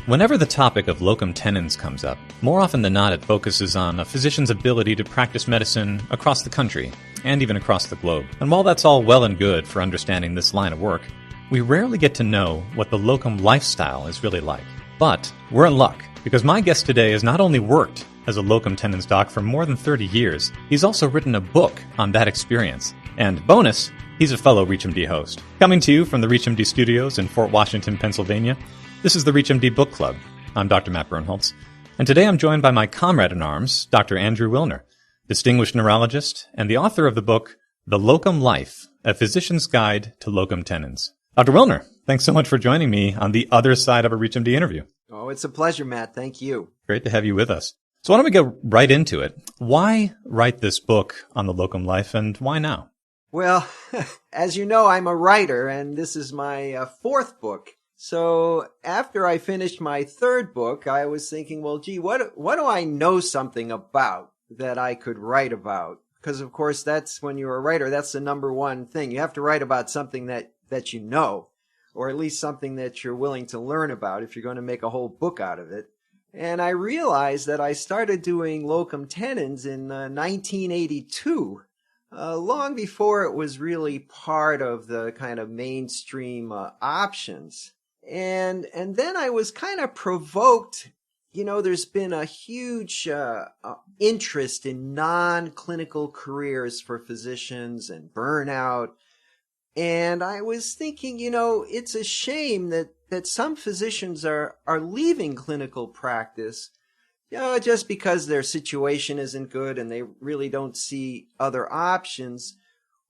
Whenever the topic of locum tenens comes up, more often than not it focuses on a physician's ability to practice medicine across the country, and even across the globe. And while that's all well and good for understanding this line of work, we rarely get to know what the locum lifestyle is really like. But we're in luck, because my guest today has not only worked as a locum tenens doc for more than 30 years, he's also written a book on that experience. And bonus, he's a fellow ReachMD host. Coming to you from the ReachMD studios in Fort Washington, Pennsylvania, this is the ReachMD Book Club. I'm Dr. Matt Birnholz, and today I'm joined by my comrade-in-arms, Dr. Andrew Wilner, distinguished neurologist and the author of the book, The Locum Life, A Physician's Guide to Locum Tenens. Dr. Wilner, thanks so much for joining me on the other side of a ReachMD interview. Oh, it's a pleasure, Matt. Thank you. Great to have you with us. So why don't we go right into it? Why write this book on the locum life, and why now? Well, as you know, I'm a writer, and this is my fourth book. So after I finished my third book, I was thinking, well, gee, what do I know something about that I could write about? Because, of course, that's when you're a writer, that's the number one thing. You have to write about something that you know, or at least something that you're willing to learn about if you're going to make a whole book out of it. And I realized that I started doing locum tenens in 1982, long before it was really part of the kind of mainstream options. And then I was kind of provoked. You know, there's been a huge interest in non-clinical careers for physicians and burnout. And I was thinking, you know, it's a shame that some physicians are leaving clinical practice, you know, just because their situation isn't good and they really don't see other options,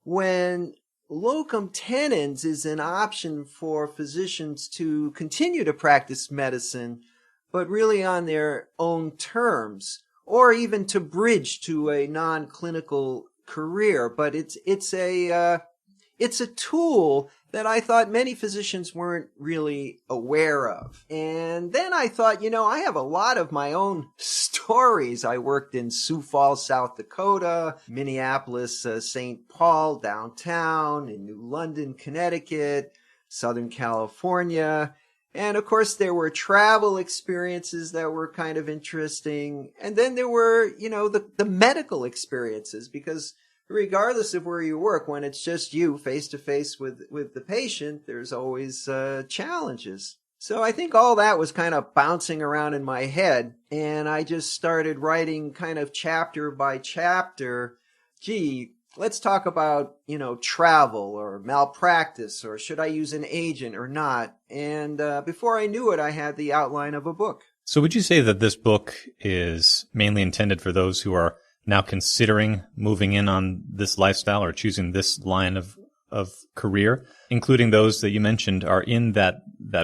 when locum tenens is an option for physicians to continue to practice medicine, but really on their own terms, or even to bridge to a non-clinical career. But it's a tool that I thought many physicians weren't really aware of. And then I thought, you know, I have a lot of my own stories. I worked in Sioux Falls, South Dakota, Minneapolis, St. Paul, downtown, in New London, Connecticut, Southern California. And of course, there were travel experiences that were kind of interesting. And then there were, you know, the medical experiences, because regardless of where you work, when it's just you face to face with the patient, there's always challenges. So I think all that was kind of bouncing around in my head, and I just started writing kind of chapter by chapter. Gee, let's talk about, you know, travel or malpractice, or should I use an agent or not? And before I knew it, I had the outline of a book. So would you say that this book is mainly intended for those who are now considering moving in on this lifestyle or choosing this line of career, including those that you mentioned are in that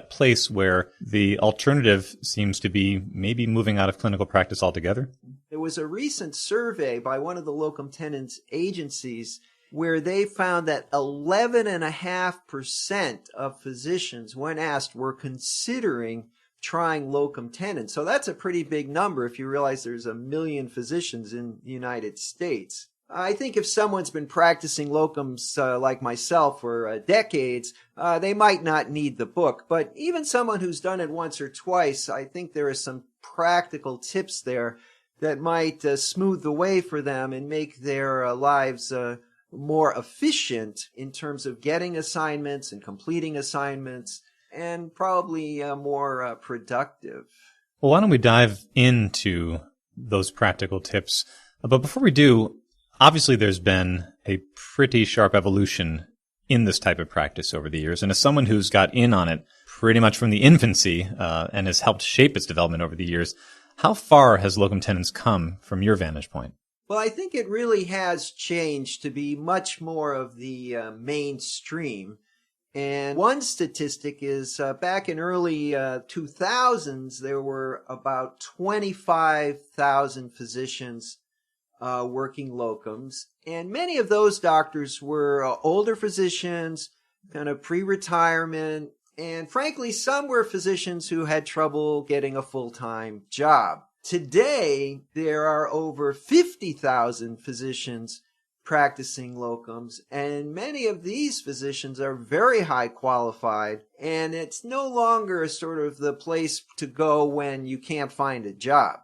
place where the alternative seems to be maybe moving out of clinical practice altogether? There was a recent survey by one of the locum tenens agencies where they found that 11.5% of physicians, when asked, were considering trying locum tenens. So that's a pretty big number if you realize there's 1 million physicians in the United States. I think if someone's been practicing locums like myself for decades, they might not need the book. But even someone who's done it once or twice, I think there are some practical tips there that might smooth the way for them and make their lives more efficient in terms of getting assignments and completing assignments, and probably more productive. Well, why don't we dive into those practical tips? But before we do, obviously there's been a pretty sharp evolution in this type of practice over the years. And as someone who's got in on it pretty much from the infancy and has helped shape its development over the years, how far has locum tenens come from your vantage point? Well, I think it really has changed to be much more of the mainstream. And one statistic is back in early 2000s, there were about 25,000 physicians working locums. And many of those doctors were older physicians, kind of pre-retirement. And frankly, some were physicians who had trouble getting a full-time job. Today, there are over 50,000 physicians practicing locums, and many of these physicians are very high qualified, and it's no longer sort of the place to go when you can't find a job.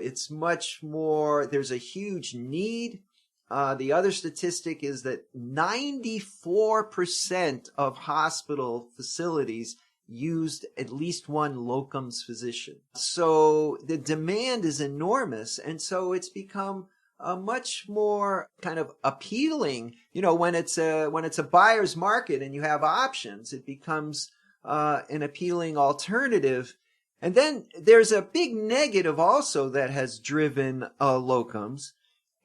It's much more, there's a huge need. The other statistic is that 94% of hospital facilities used at least one locums physician. So the demand is enormous, and so it's become a much more kind of appealing, when it's a buyer's market and you have options, it becomes an appealing alternative. And then there's a big negative also that has driven locums,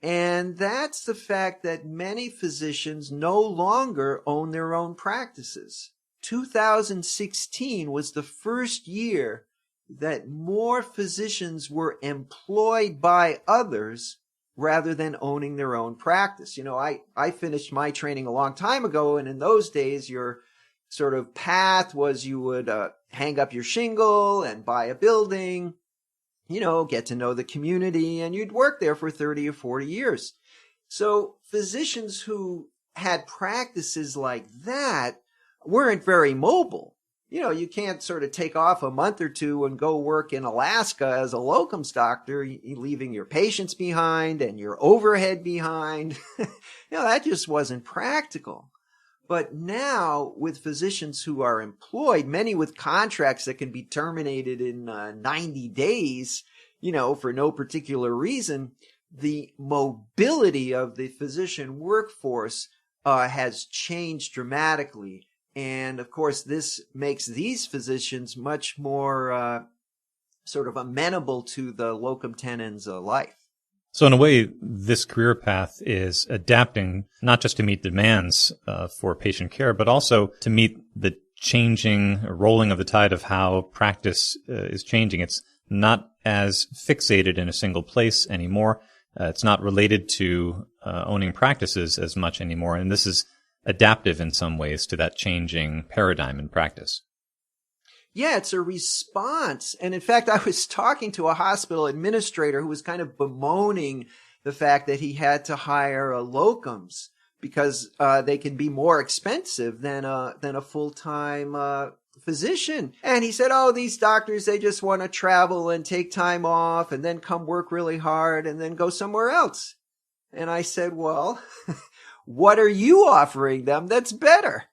and that's the fact that many physicians no longer own their own practices. 2016 was the first year that more physicians were employed by others rather than owning their own practice. I finished my training a long time ago, and in those days, your sort of path was you would hang up your shingle and buy a building, get to know the community, and you'd work there for 30 or 40 years. So physicians who had practices like that weren't very mobile. You can't sort of take off a month or two and go work in Alaska as a locums doctor, leaving your patients behind and your overhead behind. That just wasn't practical. But now, with physicians who are employed, many with contracts that can be terminated in 90 days, for no particular reason, the mobility of the physician workforce has changed dramatically. And of course, this makes these physicians much more sort of amenable to the locum tenens life. So in a way, this career path is adapting not just to meet demands for patient care, but also to meet the changing rolling of the tide of how practice is changing. It's not as fixated in a single place anymore. It's not related to owning practices as much anymore. And this is adaptive in some ways to that changing paradigm in practice. Yeah, it's a response. And in fact, I was talking to a hospital administrator who was kind of bemoaning the fact that he had to hire locums because they can be more expensive than a full-time physician. And he said, these doctors, they just want to travel and take time off and then come work really hard and then go somewhere else. And I said, well, what are you offering them that's better?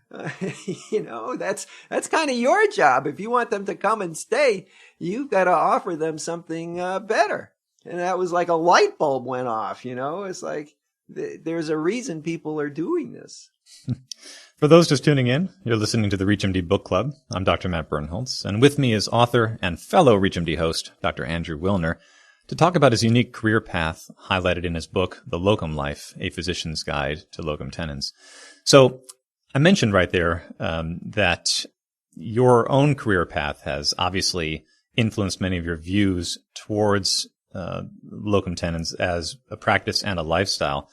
That's kind of your job. If you want them to come and stay, you've got to offer them something better. And that was like a light bulb went off, It's like there's a reason people are doing this. For those just tuning in, you're listening to the ReachMD Book Club. I'm Dr. Matt Birnholz, and with me is author and fellow ReachMD host, Dr. Andrew Wilner, to talk about his unique career path highlighted in his book, The Locum Life, A Physician's Guide to Locum Tenens. So I mentioned right there that your own career path has obviously influenced many of your views towards locum tenens as a practice and a lifestyle.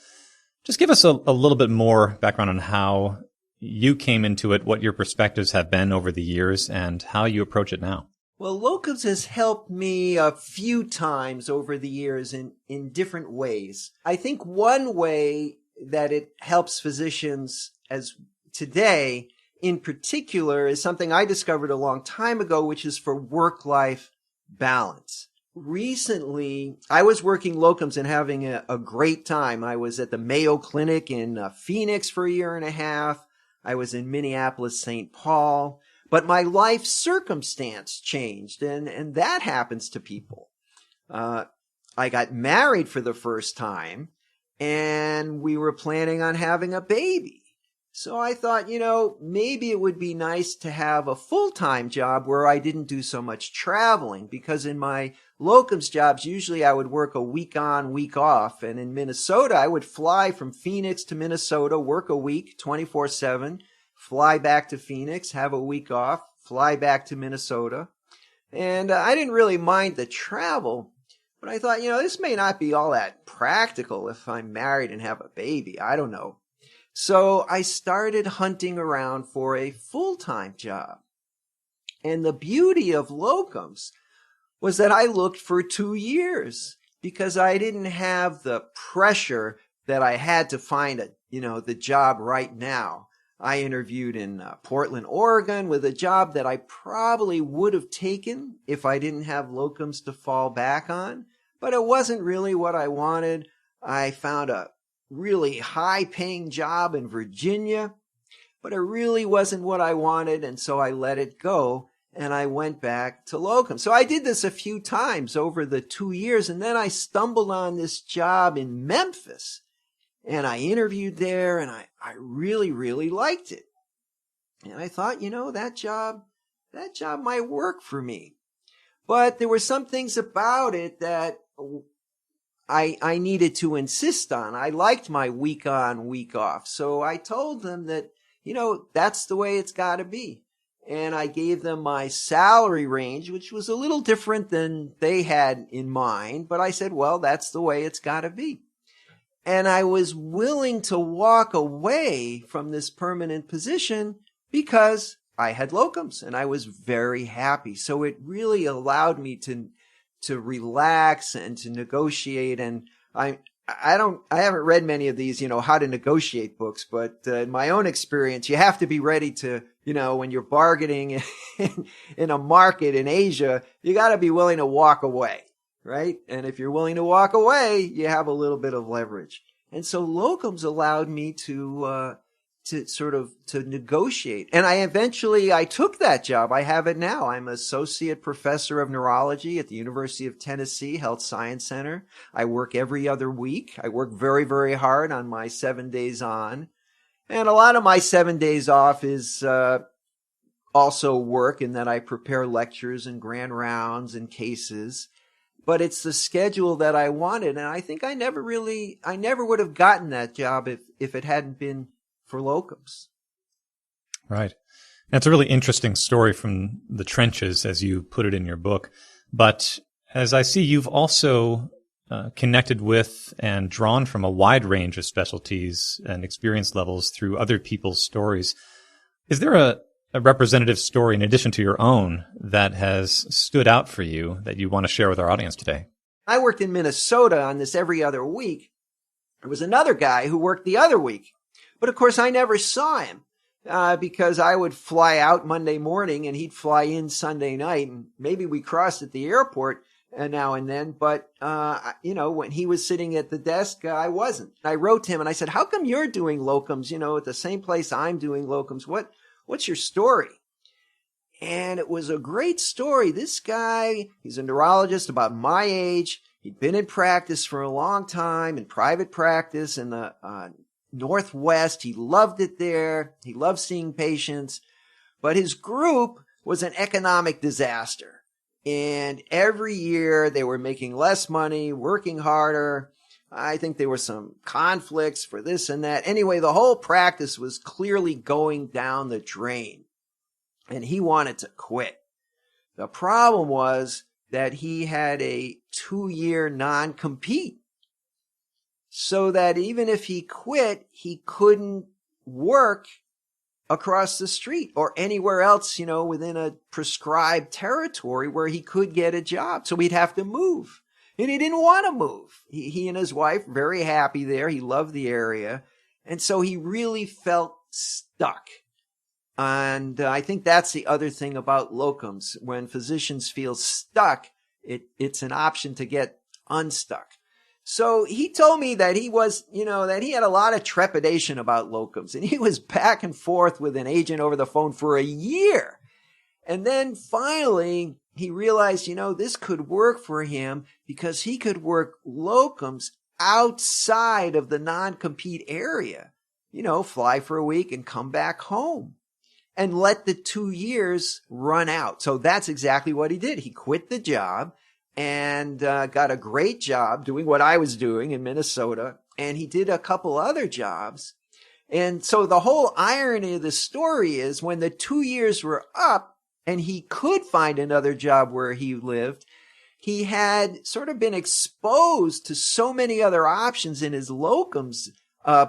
Just give us a little bit more background on how you came into it, what your perspectives have been over the years, and how you approach it now. Well, locums has helped me a few times over the years in different ways. I think one way that it helps physicians as today in particular is something I discovered a long time ago, which is for work-life balance. Recently, I was working locums and having a great time. I was at the Mayo Clinic in Phoenix for a year and a half. I was in Minneapolis, St. Paul. But my life circumstance changed, and that happens to people. I got married for the first time, and we were planning on having a baby. So I thought, maybe it would be nice to have a full-time job where I didn't do so much traveling, because in my locums jobs, usually I would work a week on, week off. And in Minnesota, I would fly from Phoenix to Minnesota, work a week, 24/7, fly back to Phoenix, have a week off, fly back to Minnesota. And I didn't really mind the travel, but I thought, this may not be all that practical if I'm married and have a baby. I don't know. So I started hunting around for a full-time job. And the beauty of locums was that I looked for 2 years because I didn't have the pressure that I had to find the job right now. I interviewed in Portland, Oregon with a job that I probably would have taken if I didn't have locums to fall back on, but it wasn't really what I wanted. I found a really high paying job in Virginia, but it really wasn't what I wanted. And so I let it go and I went back to locum. So I did this a few times over the 2 years. And then I stumbled on this job in Memphis and I interviewed there and I really, really liked it. And I thought, that job might work for me. But there were some things about it that I needed to insist on. I liked my week on, week off. So I told them that, that's the way it's got to be. And I gave them my salary range, which was a little different than they had in mind. But I said, well, that's the way it's got to be. And I was willing to walk away from this permanent position because I had locums and I was very happy. So it really allowed me to relax and to negotiate. And I haven't read many of these, how to negotiate books, but in my own experience, you have to be ready to, when you're bargaining in a market in Asia, you got to be willing to walk away, right? And if you're willing to walk away, you have a little bit of leverage. And so locums allowed me to negotiate. And I took that job. I have it now. I'm associate professor of neurology at the University of Tennessee Health Science Center. I work every other week. I work very, very hard on my 7 days on. And a lot of my 7 days off is also work in that I prepare lectures and grand rounds and cases. But it's the schedule that I wanted. And I think I never would have gotten that job if it hadn't been for locums. Right. That's a really interesting story from the trenches, as you put it in your book. But as I see, you've also connected with and drawn from a wide range of specialties and experience levels through other people's stories. Is there a representative story in addition to your own that has stood out for you that you want to share with our audience today? I worked in Minnesota on this every other week. There was another guy who worked the other week. But of course, I never saw him because I would fly out Monday morning and he'd fly in Sunday night. And maybe we crossed at the airport now and then. But, when he was sitting at the desk, I wasn't. I wrote to him and I said, how come you're doing locums, at the same place I'm doing locums? What's your story? And it was a great story. This guy, he's a neurologist about my age. He'd been in practice for a long time, in private practice in the Northwest. He loved it there. He loved seeing patients. But his group was an economic disaster. And every year they were making less money, working harder. I think there were some conflicts for this and that. Anyway, the whole practice was clearly going down the drain. And he wanted to quit. The problem was that he had a 2-year non-compete. So that even if he quit, he couldn't work across the street or anywhere else, within a prescribed territory where he could get a job. So he'd have to move. And he didn't want to move. He and his wife, very happy there. He loved the area. And so he really felt stuck. And I think that's the other thing about locums. When physicians feel stuck, it's an option to get unstuck. So he told me that he was, that he had a lot of trepidation about locums. And he was back and forth with an agent over the phone for a year. And then finally, he realized, this could work for him because he could work locums outside of the non-compete area. Fly for a week and come back home and let the 2 years run out. So that's exactly what he did. He quit the job and got a great job doing what I was doing in Minnesota. And he did a couple other jobs. And so the whole irony of the story is when the 2 years were up and he could find another job where he lived, he had sort of been exposed to so many other options in his locums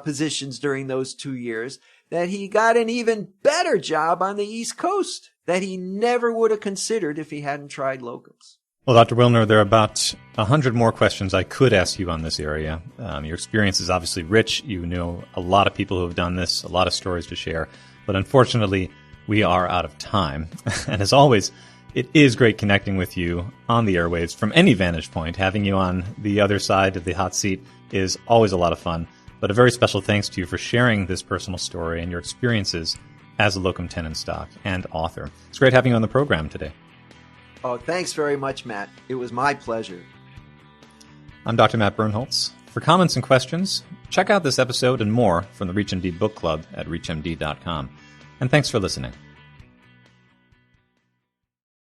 positions during those 2 years that he got an even better job on the East Coast that he never would have considered if he hadn't tried locums. Well, Dr. Wilner, there are about 100 more questions I could ask you on this area. Your experience is obviously rich. You know a lot of people who have done this, a lot of stories to share. But unfortunately, we are out of time. And as always, it is great connecting with you on the airwaves from any vantage point. Having you on the other side of the hot seat is always a lot of fun. But a very special thanks to you for sharing this personal story and your experiences as a locum tenens doc and author. It's great having you on the program today. Oh, thanks very much, Matt. It was my pleasure. I'm Dr. Matt Birnholz. For comments and questions, check out this episode and more from the ReachMD Book Club at reachmd.com. And thanks for listening.